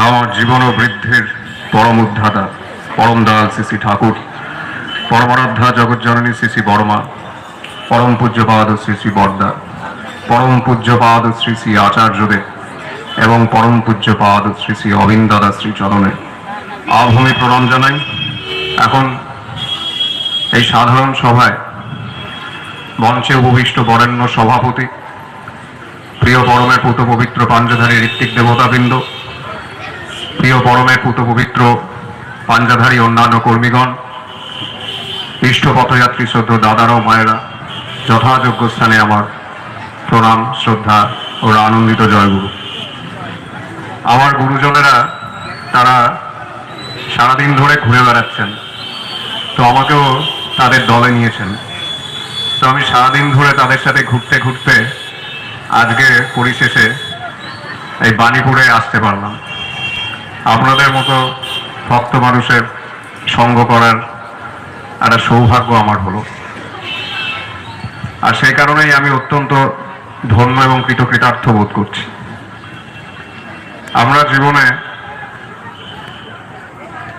আমার জীবন ও বৃদ্ধির পরম উদ্ধাতা পরম দয়াল শ্রী শ্রী ঠাকুর, পরমারাধ্যা জগৎজননী শ্রী শ্রী বর্মা, পরম পূজ্যপাদ শ্রী শ্রী বর্দা, পরম পূজ্যপাদ শ্রী শ্রী আচার্যদেব এবং পরম পূজ্যপাদ শ্রী শ্রী অবিন্দাদা শ্রী চরণে আভূমি প্রণাম জানাই। এখন এই সাধারণ সভায় মঞ্চে উপবিষ্ট বরেণ্য সভাপতি, প্রিয় পরমের পুত পবিত্র পাঞ্জাধারী ঋত্বিক দেবতাবৃন্দ, প্রিয় পরমের পুত পবিত্র পাঞ্জাধারী অন্যান্য কর্মীগণ, ইষ্ট পথযাত্রী শ্রদ্ধ দাদারা ও মায়েরা, যথাযোগ্য স্থানে আমার প্রণাম, শ্রদ্ধা ও আনন্দিত জয়গুরু। আমার গুরুজনেরা তারা সারাদিন ধরে ঘুরে বেড়াচ্ছেন, তো আমাকেও তাদের দলে নিয়েছেন। তো আমি সারাদিন ধরে তাদের সাথে ঘুরতে ঘুরতে আজকে পরিশেষে এই বাণীপুরে আসতে পারলাম। আপনাদের মতো ভক্ত মানুষের সঙ্গ করার একটা সৌভাগ্য আমার হলো, আর সেই কারণেই আমি অত্যন্ত ধন্য এবং কৃতকৃতার্থ বোধ করছি। আমরা জীবনে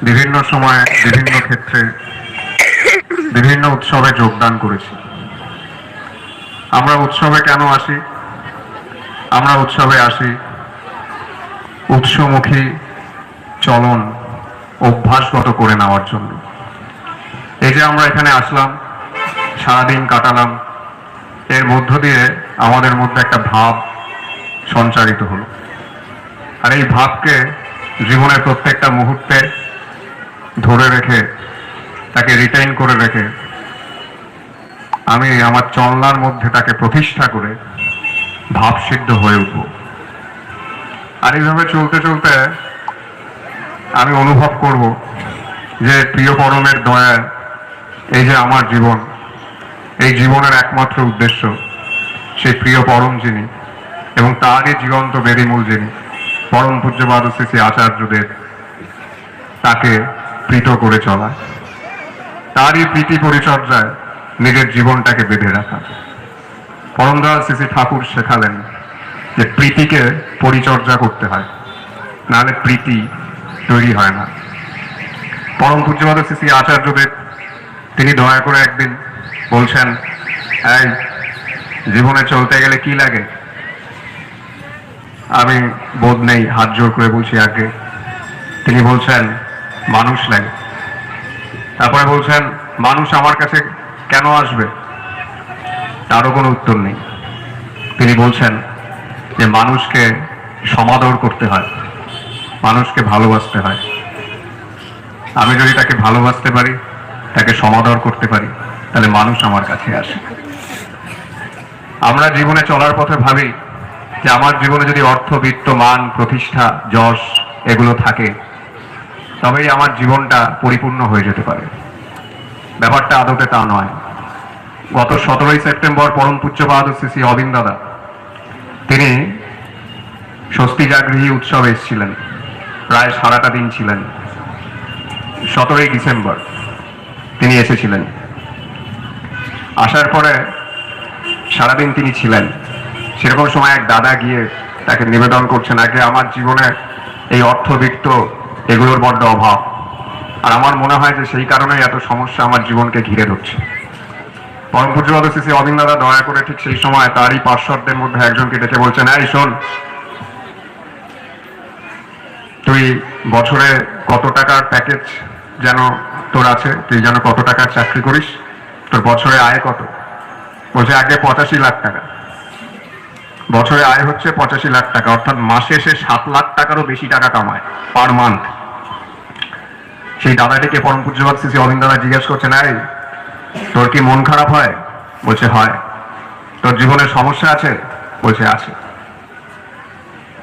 বিভিন্ন সময়ে বিভিন্ন ক্ষেত্রে বিভিন্ন উৎসবে যোগদান করেছি। আমরা উৎসবে কেন আসি? আমরা উৎসবে আসি উৎসমুখী চলন অভ্যাসগত করে নেওয়ার জন্য। এই যে আমরা এখানে আসলাম, সারাদিন কাটালাম, এর মধ্য দিয়ে আমাদের মধ্যে একটা ভাব সঞ্চারিত হলো, আর এই ভাবকে জীবনের প্রত্যেকটা মুহূর্তে ধরে রেখে, তাকে রিটেইন করে রেখে, আমি আমার চলনার মধ্যে তাকে প্রতিষ্ঠা করে ভাবসিদ্ধ হয়ে উঠব। আর এইভাবে চলতে চলতে আমি অনুভব করব যে প্রিয় পরমের দয়া, এই যে আমার জীবন, এই জীবনের একমাত্র উদ্দেশ্য সেই প্রিয় পরম যিনি এবং তারই জীবন্ত বেদিমূল যিনি পরম পূজ্যপাদ শ্রী শ্রী আচার্যদেব, তাকে প্রীত করে চলা, তারই প্রীতি পরিচর্যায় নিজের জীবনটাকে বেঁধে রাখা। পরম দয়াল শ্রী শ্রী ঠাকুর শেখালেন যে প্রীতিকে পরিচর্যা করতে হয়, নাহলে প্রীতি তৈরি হয় না। পরম পূজ্যপাদ শ্রী শ্রী আচার্যদেব তিনি দয়া করে একদিন বলছেন, এই জীবনে চলতে গেলে কি লাগে? আমি বোধ নেই, হাত জোর করে বলছি আগে। তিনি বলছেন মানুষ লাগে। তারপরে বলছেন মানুষ আমার কাছে কেন আসবে? তারও কোনো উত্তর নেই। তিনি বলছেন যে মানুষকে সমাদর করতে হয়, মানুষকে ভালোবাসতে হয়। আমি যদি তাকে ভালোবাসতে পারি, তাকে সমাদর করতে পারি, তাহলে মানুষ আমার কাছে আসে। আমরা জীবনে চলার পথে ভাবি যে আমার জীবনে যদি অর্থ, বিত্ত, মান, প্রতিষ্ঠা, যশ এগুলো থাকে, তবেই আমার জীবনটা পরিপূর্ণ হয়ে যেতে পারে। ব্যাপারটা আদতে তা নয়। গত 17ই সেপ্টেম্বর পরম পূজ্যপাদ শ্রী শ্রী অবিন্দাদা তিনি স্বস্তি জাগৃহী উৎসবে এসেছিলেন, প্রায় সারাটা দিন ছিলেন। 17ই ডিসেম্বর তিনি এসেছিলেন। আসার পরে সারাদিন তিনি ছিলেন। সেরকম সময় এক দাদা গিয়ে তাকে নিবেদন করছেন, আগে আমার জীবনে এই অর্থবিত্ত এগুলোর বড্ড অভাব, আর আমার মনে হয় যে সেই কারণেই এত সমস্যা আমার জীবনকে ঘিরে ধরছে। পরম পূজ্যপাদ শ্রী শ্রী অবিন্দাদা দয়া করে ঠিক সেই সময় তারই পার্শ্বদের মধ্যে একজনকে ডেকে বলছেন, এই শোন, তুই বছরে কত টাকার প্যাকেজ যেন তোর আছে, তুই যেন কত টাকার চাকরি করিস, তোর বছরে আয় কত? বলছে আগে 85 লাখ টাকা। বছরে আয় হচ্ছে 85 লাখ টাকা, অর্থাৎ মাসে সে 7 লাখ টাকারও বেশি টাকা কামায় পার মান্থ। সেই দাদাটিকে পরম পূজ্যপাদ শ্রী শ্রী অবিন্দাদা জিজ্ঞেস করছেন, এই তোর কি মন খারাপ হয়? বলছে হয়। তোর জীবনে সমস্যা আছে? বলছে আছে।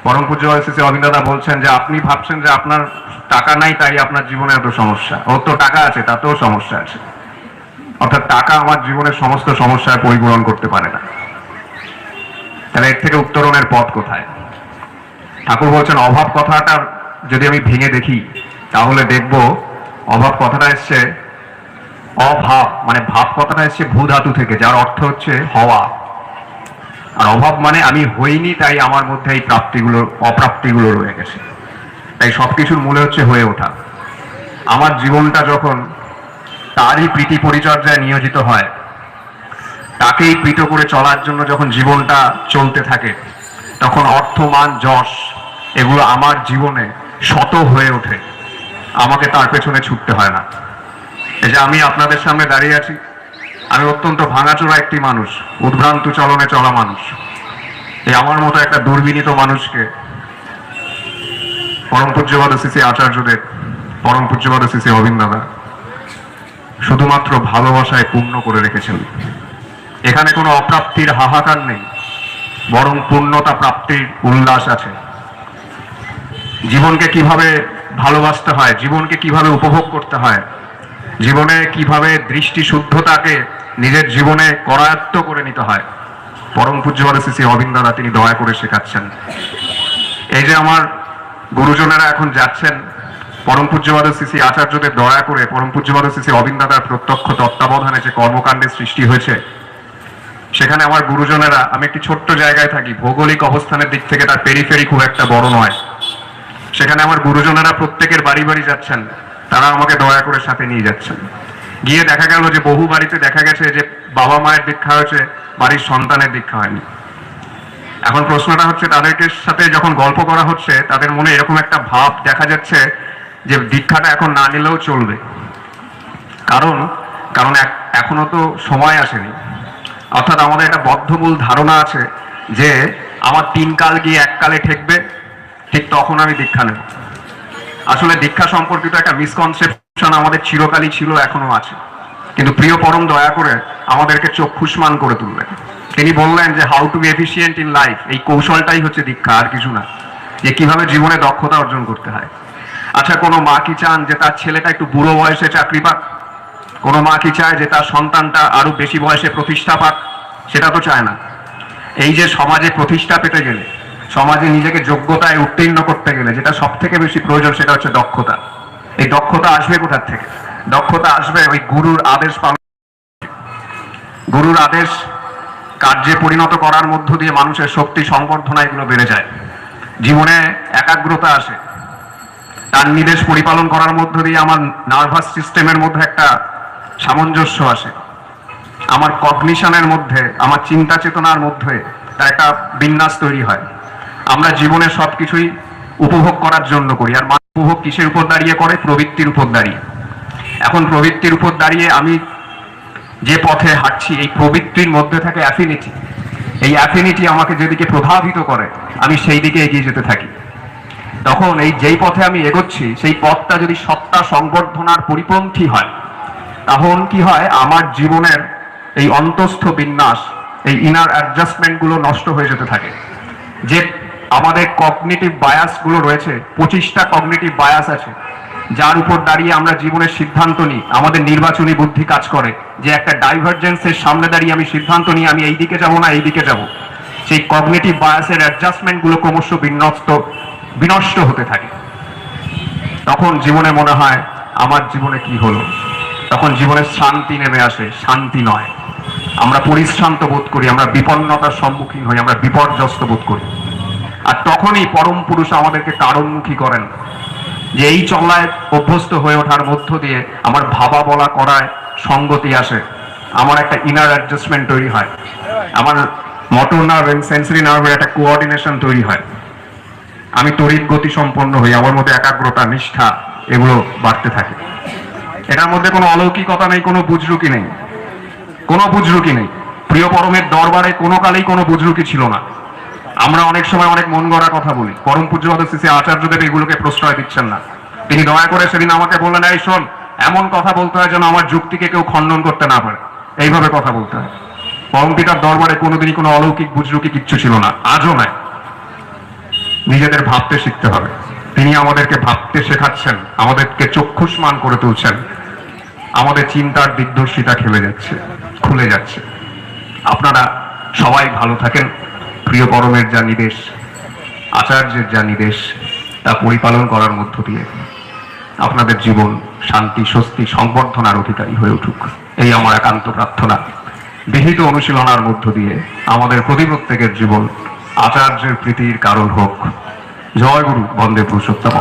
পরম পূজ্যপাদ শ্রী শ্রী অবিন্দাদা বলছেন যে আপনি ভাবছেন যে আপনার টাকা নাই তাই আপনার জীবনে এত সমস্যা, ওর তো টাকা আছে তাতেও সমস্যা আছে। অর্থাৎ টাকা আমার জীবনের সমস্ত সমস্যার পরিপূরণ করতে পারে না। তাহলে এর থেকে উত্তরণের পথ কোথায়? ঠাকুর বলছেন অভাব কথাটা যদি আমি ভেঙে দেখি, তাহলে দেখব অভাব কথাটা এসছে অভাব, মানে ভাব কথাটা এসছে ভূ ধাতু থেকে, যার অর্থ হচ্ছে হওয়া। আর অভাব মানে আমি হইনি তাই আমার মধ্যে এই প্রাপ্তিগুলো অপ্রাপ্তিগুলো রয়ে গেছে। তাই সবকিছুর মূলে হচ্ছে হয়ে ওঠা। আমার জীবনটা যখন তারই প্রীতি পরিচর্যায় নিয়োজিত হয়, তাকেই প্রীত করে চলার জন্য যখন জীবনটা চলতে থাকে, তখন অর্থ, মান, যশ এগুলো আমার জীবনে শত হয়ে ওঠে। আমাকে তার পেছনে ছুটতে হয় না। এই যে আমি আপনাদের সামনে দাঁড়িয়ে আছি, আমি অত্যন্ত ভাঙাচোরা একটি মানুষ, উদ্ভ্রান্ত চলনে চলা মানুষ। এই আমার মতো একটা দুর্বিনীত মানুষকে পরম পূজ্যপাদ শ্রী আচার্যদেব, পরম পূজ্যপাদ শ্রী অরবিন্দ দাদা শুধুমাত্র ভালোবাসায় পূর্ণ করে রেখেছেন। এখানে কোনো অপ্রাপ্তির হাহাকার নেই, বরং পূর্ণতা প্রাপ্তির উল্লাস আছে। জীবনকে কিভাবে ভালোবাসতে হয়, জীবনকে কিভাবে উপভোগ করতে হয়, জীবনে কিভাবে দৃষ্টি শুদ্ধতাকে নিজের জীবনে করায়ত্ত করে নিতে হয়, পরম পূজ্যপাদ শ্রী অরবিন্দ দাদা তিনি দয়া করে শেখাচ্ছেন। এই যে আমার গুরুজনেরা এখন যাচ্ছেন, পরম পূজ্যপাদ শ্রী আচার্যদের দয়া করে পরম পূজ্যপাদ শ্রী অরবিন্দ দাদার প্রত্যক্ষ তত্ত্বাবধানে যে কর্মকাণ্ডের সৃষ্টি হয়েছে, সেখানে আমার গুরুজনেরা, আমি একটি ছোট্ট জায়গায় থাকি, ভৌগোলিক অবস্থানের দিক থেকে তার পেরিফেরি খুব একটা বড় নয়, সেখানে আমার গুরুজনেরা প্রত্যেকের বাড়ি বাড়ি যাচ্ছেন, তারা আমাকে দয়া করে সাথে নিয়ে যাচ্ছেন। গিয়ে দেখা গেল যে বহু বাড়িতে দেখা গেছে যে বাবা মায়ের দীক্ষা হয়েছে, বাড়ির সন্তানের দীক্ষা হয়নি। এখন প্রশ্নটা হচ্ছে, তাদেরকে সাথে যখন গল্প করা হচ্ছে, তাদের মনে এরকম একটা ভাব দেখা যাচ্ছে যে দীক্ষাটা এখন না নিলেও চলবে। কারণ এখনো তো সময় আসেনি। অর্থাৎ আমাদের একটা বদ্ধমূল ধারণা আছে যে আমার 3 কাল গিয়ে 1 কালে ঠেকবে, ঠিক তখন আমি দীক্ষা নেব। আসলে দীক্ষা সম্পর্কিত একটা মিসকনসেপশন আমাদের চিরকালই ছিল, এখনো আছে। কিন্তু প্রিয় পরম দয়া করে আমাদেরকে চক্ষুষ্মান করে তুললেন। তিনি বললেন যে how to be efficient in life, এই কৌশলটাই হচ্ছে দীক্ষা, আর কিছু না। যে কিভাবে জীবনে দক্ষতা অর্জন করতে হয়। আচ্ছা, কোনো মা কি চান যে তার ছেলেটা একটু বুড়ো বয়সে চাকরি পাক? কোনো মা কি চায় যে তার সন্তানটা আরো বেশি বয়সে প্রতিষ্ঠা পাক? সেটা তো চায় না। এই যে সমাজে প্রতিষ্ঠা পেতে গেলে, সমাজে নিজেকে যোগ্যতায় উত্তীর্ণ করতে গেলে যেটা সব থেকে বেশি প্রয়োজন, সেটা হচ্ছে দক্ষতা। এই দক্ষতা আসবে কোথা থেকে? দক্ষতা আসবে ওই গুরুর আদেশ পালন, গুরুর আদেশ কার্যে পরিণত করার মধ্য দিয়ে মানুষের শক্তি সংবর্ধনা এগুলো বেড়ে যায়। জীবনে একাগ্রতা আসে, তার নির্দেশ পরিপালন করার মধ্য দিয়ে আমার নার্ভাস সিস্টেমের মধ্যে একটা সামঞ্জস্য আসে, আমার কগনিশনের মধ্যে, আমার চিন্তা চেতনার মধ্যে তার একটা বিন্যাস তৈরি হয়। আমরা জীবনে সবকিছুই উপভোগ করার জন্য করি, আর মানুষ উপভোগ কিসের উপর দাঁড়িয়ে করে? প্রবৃত্তির উপর দাঁড়িয়ে। এখন প্রবৃত্তির উপর দাঁড়িয়ে আমি যে পথে হাঁটছি, এই প্রবৃত্তির মধ্যে থাকে অ্যাফিনিটি। এই অ্যাফিনিটি আমাকে যেদিকে প্রভাবিত করে, আমি সেই দিকে এগিয়ে যেতে থাকি। তখন এই যেই পথে আমি এগোচ্ছি, সেই পথটা যদি সত্তা সংবর্ধনার পরিপন্থী হয়, তখন কি হয়? আমার জীবনের এই অন্তস্থ বিন্যাস, এই ইনার অ্যাডজাস্টমেন্টগুলো নষ্ট হয়ে যেতে থাকে। যে আমাদের কগনিটিভ বায়াসগুলো রয়েছে, 25টা কগনিটিভ বায়াস আছে, যার উপর দাঁড়িয়ে আমরা জীবনের সিদ্ধান্ত নিই। আমাদের নির্বাচনী বুদ্ধি কাজ করে যে একটা ডাইভারজেন্সের সামনে দাঁড়িয়ে আমি সিদ্ধান্ত নিই আমি এই দিকে যাব না এই দিকে যাব। সেই কগনিটিভ বায়াসের অ্যাডজাস্টমেন্টগুলো ক্রমশ বিনষ্ট হতে থাকে। তখন জীবনে মনে হয় আমার জীবনে কি হলো? তখন জীবনের শান্তি নেমে আসে। শান্তি নয়, আমরা পরিশ্রান্ত বোধ করি, আমরা বিপন্নতার সম্মুখীন হই, আমরা বিপর্যস্ত বোধ করি। আর তখনই পরম পুরুষ আমাদেরকে কারণমুখী করেন যে এই চলায় অভ্যস্ত হয়ে ওঠার মধ্য দিয়ে আমার ভাবা বলা করায় সঙ্গতি আসে, আমার একটা ইনার অ্যাডজাস্টমেন্ট তৈরি হয়, আমার মোটর নার্ভ এন্ড সেন্সরি নার্ভের একটা কোঅর্ডিনেশন তৈরি হয়, আমি তড়িৎ গতি সম্পন্ন হই, আমার মধ্যে একাগ্রতা, নিষ্ঠা এগুলো বাড়তে থাকে। এটার মধ্যে কোনো অলৌকিকতা নেই, কোনো বুজরুকি নেই, কোনো বুজরুকি নেই। প্রিয় পরমের দরবারে কোনো কালেই কোনো বুজরুকি ছিল না। আমরা অনেক সময় অনেক মন গড়া কথা বলি, পরম পূজ্যপাদ শ্রী আচার্যদেব এগুলোকে প্রশ্রয় দিচ্ছেন না। তিনি দয়া করে সেদিন আমাকে বললেন, এই শোন, এমন কথা বলতে হয় যেন আমার যুক্তিকে কেউ খণ্ডন করতে না পারে, এইভাবে কথা বলতে হয়। পরম পিতার দরবারে কোনোদিনই কোনো অলৌকিক বুজরুকি কিচ্ছু ছিল না, আজও নয়। নিজেদের ভাবতে শিখতে হবে। তিনি আমাদেরকে ভাবতে শেখাচ্ছেন, আমাদেরকে চক্ষুষ্মান করে তুলছেন, আমাদের চিন্তার দিগদর্শিতা খুলে যাচ্ছে। আপনারা সবাই ভালো থাকেন। প্রিয় পরমের যা নির্দেশ, আচার্যের যা নির্দেশ, তা পরিপালন করার মধ্য দিয়ে আপনাদের জীবন শান্তি, স্বস্তি, সংবর্ধনার অধিকারী হয়ে উঠুক, এই আমার একান্ত প্রার্থনা। বিহিত অনুশীলনার মধ্য দিয়ে আমাদের প্রতি প্রত্যেকের জীবন আচার্যের প্রীতির কারণ হোক, জয় গুরু, বন্দে পুরুষোত্তম।